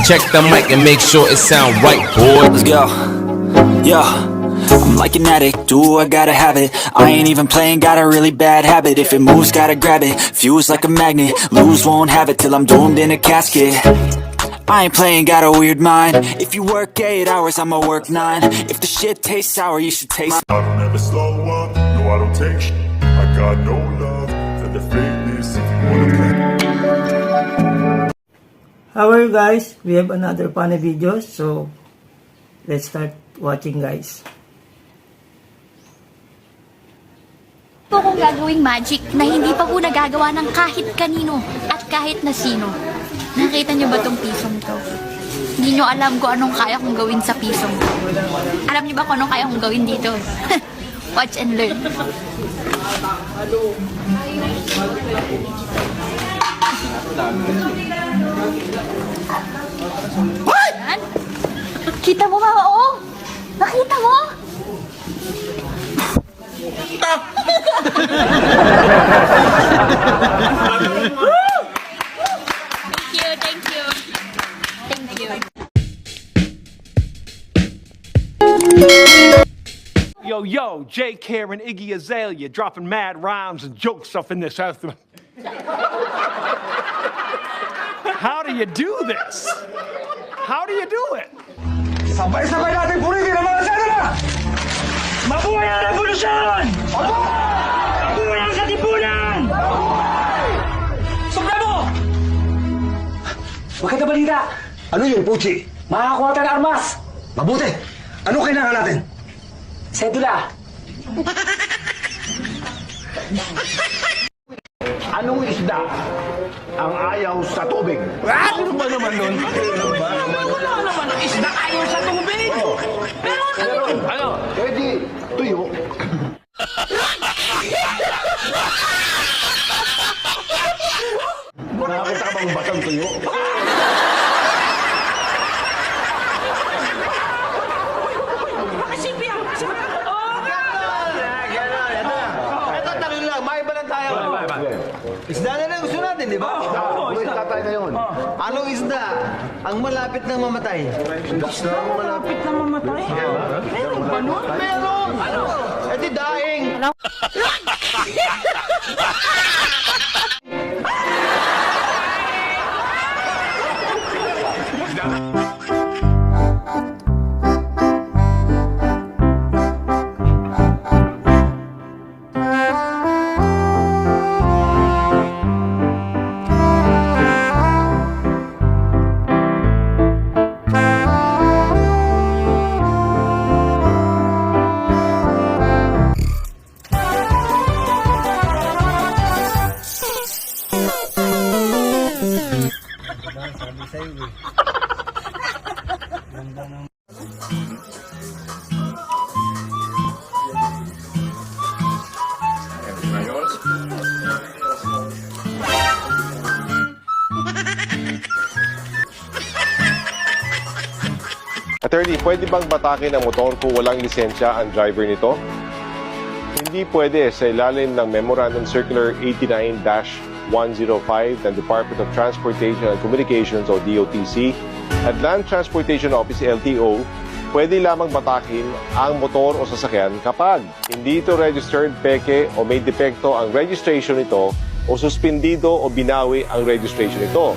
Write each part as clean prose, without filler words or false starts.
Check the mic and make sure it sound right, boy. Let's go. Yeah. I'm like an addict, do I gotta have it. I ain't even playing, got a really bad habit. If it moves, gotta grab it, fuse like a magnet. Lose, won't have it till I'm doomed in a casket. I ain't playing, got a weird mind. If you work 8 hours, I'ma work 9. If the shit tastes sour, you should taste I don't ever slow up, no I don't take shit. I got no love for the fakeness if you wanna play. How are you guys? We have another funny video, so let's start watching, guys. Po kong gagawing magic na hindi pa po nagagawa ng kahit kanino at kahit na sino. Nakita niyo ba tong pisong to? Hindi niyo alam kung anong kaya kong gawin sa pisong to. Alam niyo ba kung anong kaya kong gawin dito? Watch and learn. What? Kita mo, mama? Oo! Nakita mo? Thank you. Yo, Jay Karen, Iggy Azalea, dropping mad rhymes and jokes up in this anthem. How do you do this? How do you do it? Sabay-sabay natin puritin ang mga senador! Mabuhay ang revolusyon! Mabuhay ang katipunan! Supremo! Maganda balita! Ano yun, Pucci? Makakuha tayo ng armas! Mabuti! Ano kailangan natin? Sedula! Anong isda ang ayaw sa tubig? Ano ba naman nun? Wala naman ang isda ayaw sa tubig! Pero Ano? Pwede tuyo. Nakakita ka bang batang tuyo? Ito, tanong lang, maiba lang tayo. Isda na lang gusto natin, di ba? Isda tayo ngayon. Anong isda ang malapit na mamatay? Isda ang malapit na mamatay. Meron ba nun? Meron! Ano? Eh di daing! Attorney, pwede bang batakin ang motor kung walang lisensya ang driver nito? Hindi pwede sa ilalim ng Memorandum Circular 89-105 ng Department of Transportation and Communications o DOTC at Land Transportation Office LTO, pwede lamang batakin ang motor o sasakyan kapag hindi ito registered, peke o may depekto ang registration nito o suspendido o binawi ang registration nito.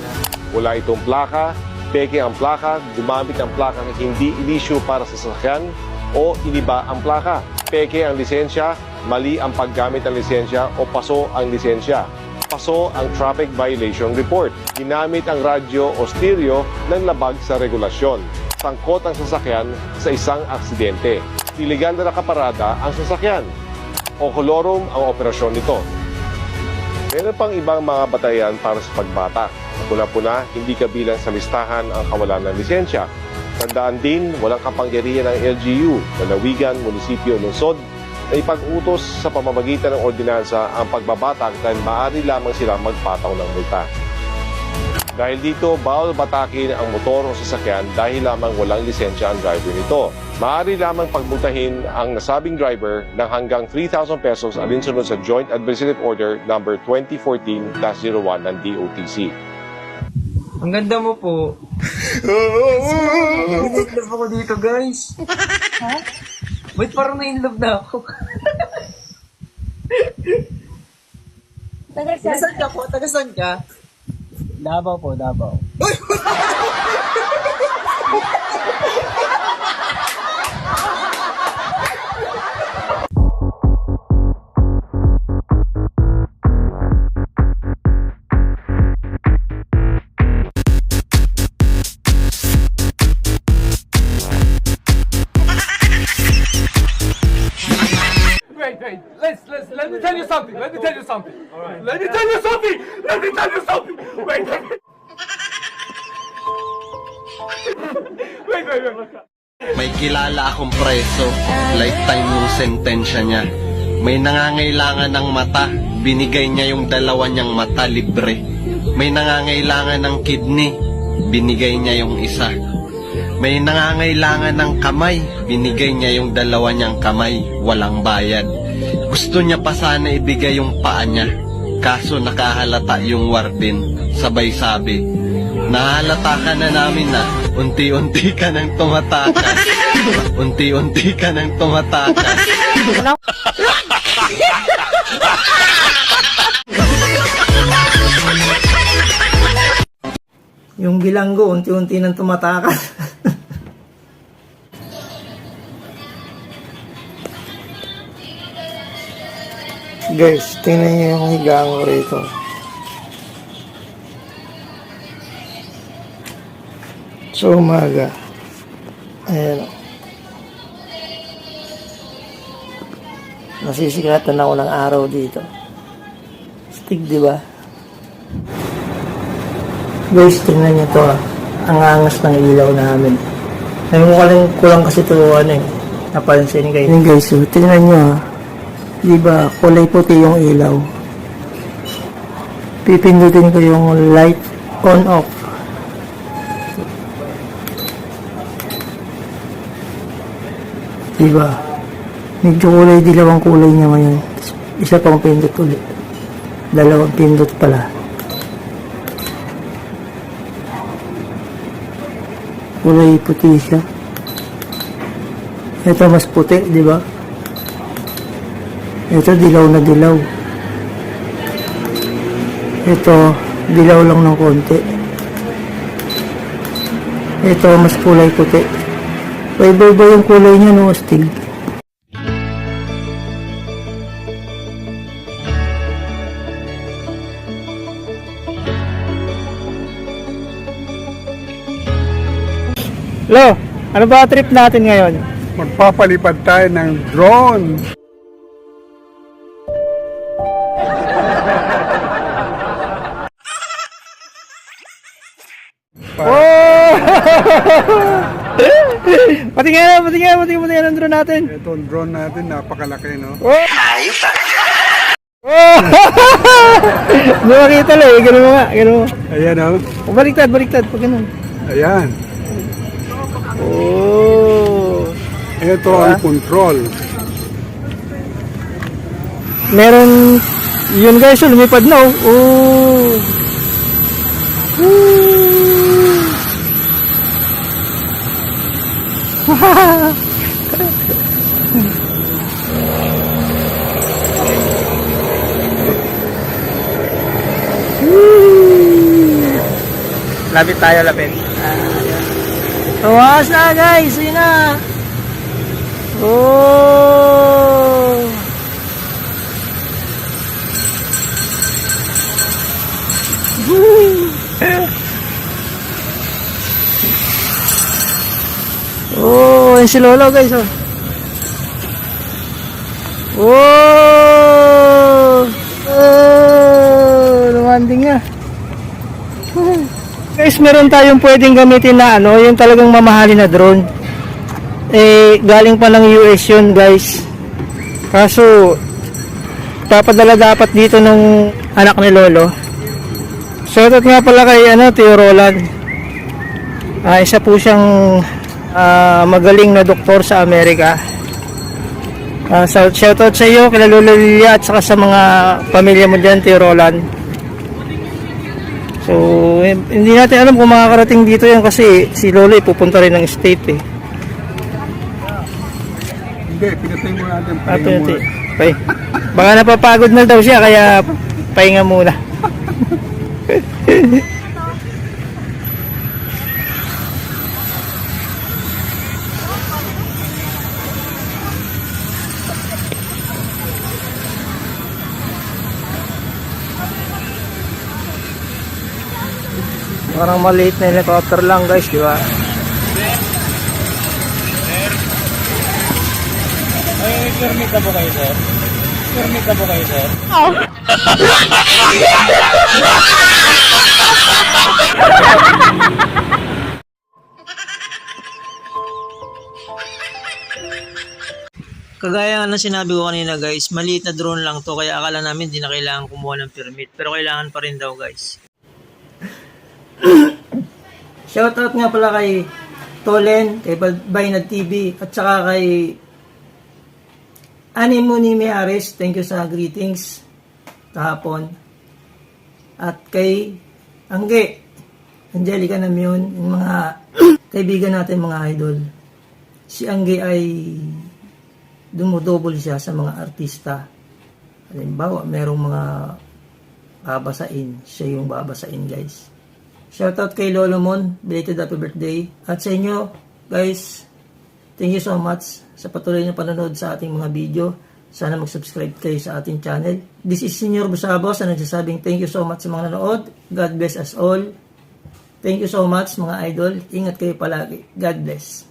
Wala itong plaka, peke ang plaka, gumamit ang plaka na hindi in-issue para sa sasakyan o iniba ang plaka. Peke ang lisensya, mali ang paggamit ng lisensya o paso ang lisensya. Paso ang traffic violation report. Ginamit ang radyo o stereo ng labag sa regulasyon. Sangkot ang sasakyan sa isang aksidente. Iligal na nakaparada ang sasakyan. O kolorum ang operasyon nito. Meron pang ibang mga batayan para sa pagbata. Puna-puna, hindi kabilang sa listahan ang kawalan ng lisensya. Tandaan din, walang kapangyarihan ng LGU, lalawigan, munisipyo, lungsod na ipag-utos sa pamamagitan ng ordinansa ang pagbabatak dahil maaari lamang silang magpataw ng multa. Dahil dito, bawal batakin ang motor o sasakyan dahil lamang walang lisensya ang driver nito. Maaari lamang pagmultahin ang nasabing driver ng hanggang 3,000 pesos alinsunod sa Joint Administrative Order number 2014-01 ng DOTC. Ang ganda mo po. In-love ako dito, guys. Ha? Wait, parang na-inlove na ako. Tagasan ka po? Tagasan ka? Davao po, Davao. Wait. Let me tell you something. Let me tell you something. Let me tell you something. Wait. May kilala akong preso, lifetime yung sentensya niya. May nangangailangan ng mata, binigay niya yung dalawa niyang mata libre. May nangangailangan ng kidney, binigay niya yung isa. May nangangailangan ng kamay, binigay niya yung dalawa niyang kamay, walang bayad. Gusto niya pa sana ibigay yung paa niya, kaso nakahalata yung warden, sabay sabi, nahalata ka na namin na, unti-unti ka nang tumatakas. Unti-unti ka nang tumatakas. Yung bilanggo, unti-unti nang tumatakas. Guys, tingnan niyo yung higaan ko rito. So, umaga. Ayan. Nasisikatan ako ng araw dito. Stig, di ba? Guys, tingnan niyo to ah. Ang angas ng ilaw namin. Ngayon ko lang kasi ito napansin guys. Ayan guys, so, tingnan niyo ah. Di ba, kulay puti yung ilaw. Pipindutin ko yung light on off. Di ba? Medyo kulay dilaw ang kulay niya ngayon. Isa pang pindot ulit. Dalawang pindot pala. Kulay puti siya. Ito mas puti, di ba? Ito dilaw na dilaw. Ito dilaw lang ng konti. Ito mas kulay puti. Iba-iba yung kulay niya, no, Stig? Lo, ano ba trip natin ngayon? Magpapalipad tayo ng drone. Oh! Patingin ang drone natin. Itong drone natin, napakalaki, no? Oh! Ayos oh! Hindi makita lang eh. Ganun mo nga. Ganun mo. Ayan, oh. Baliktad. Pag ganun. Ayan. Oh! Ito ang control. Meron... Yun guys, lumipad na oh. Oh! Lapit tayo. Tuwas na guys, yun na. Oh! Oh, yun si Lolo guys oh. Oh! Lumanding nga. Guys, meron tayong pwedeng gamitin na yung talagang mamahalin na drone. Galing pa ng US yun guys. Kaso papadala dapat dito nung anak ni Lolo. Shoutout nga pala kay Tio Roland. Isa po siyang magaling na doktor sa Amerika. Shoutout sa iyo, kila Lolo Lilia at saka sa mga pamilya mo dyan, Tio Roland. So, hindi natin alam kung makakarating dito yan kasi si Lolo pupunta rin ng state eh. Hindi, pinatay mo natin. Pahinga muna. Baka napapagod na daw siya kaya pahinga muna. Parang maliit na helicopter lang guys, di ba? Ay, permit na po kayo, sir? Permit na po kayo, sir? Kagaya ng sinabi ko kanina guys, maliit na drone lang to kaya akala namin di na kailangan kumuha ng permit. Pero kailangan pa rin daw guys. Shoutout nga pala kay Tolen, kay Baynad TV, at saka kay Animuni Miares. Thank you sa greetings kahapon. At kay Angge, Angelica Namion, yung mga kaibigan natin mga idol. Si Angge ay dumudouble siya sa mga artista. Halimbawa, merong mga babasain, siya yung babasain guys. Shoutout kay Lolo Mon, belated happy birthday. At sa inyo guys, thank you so much sa patuloy na panonood sa ating mga video. Sana mag-subscribe kayo sa ating channel. This is Senior Busabos na nagsasabing thank you so much sa mga nanood. God bless us all. Thank you so much mga idol. Ingat kayo palagi. God bless.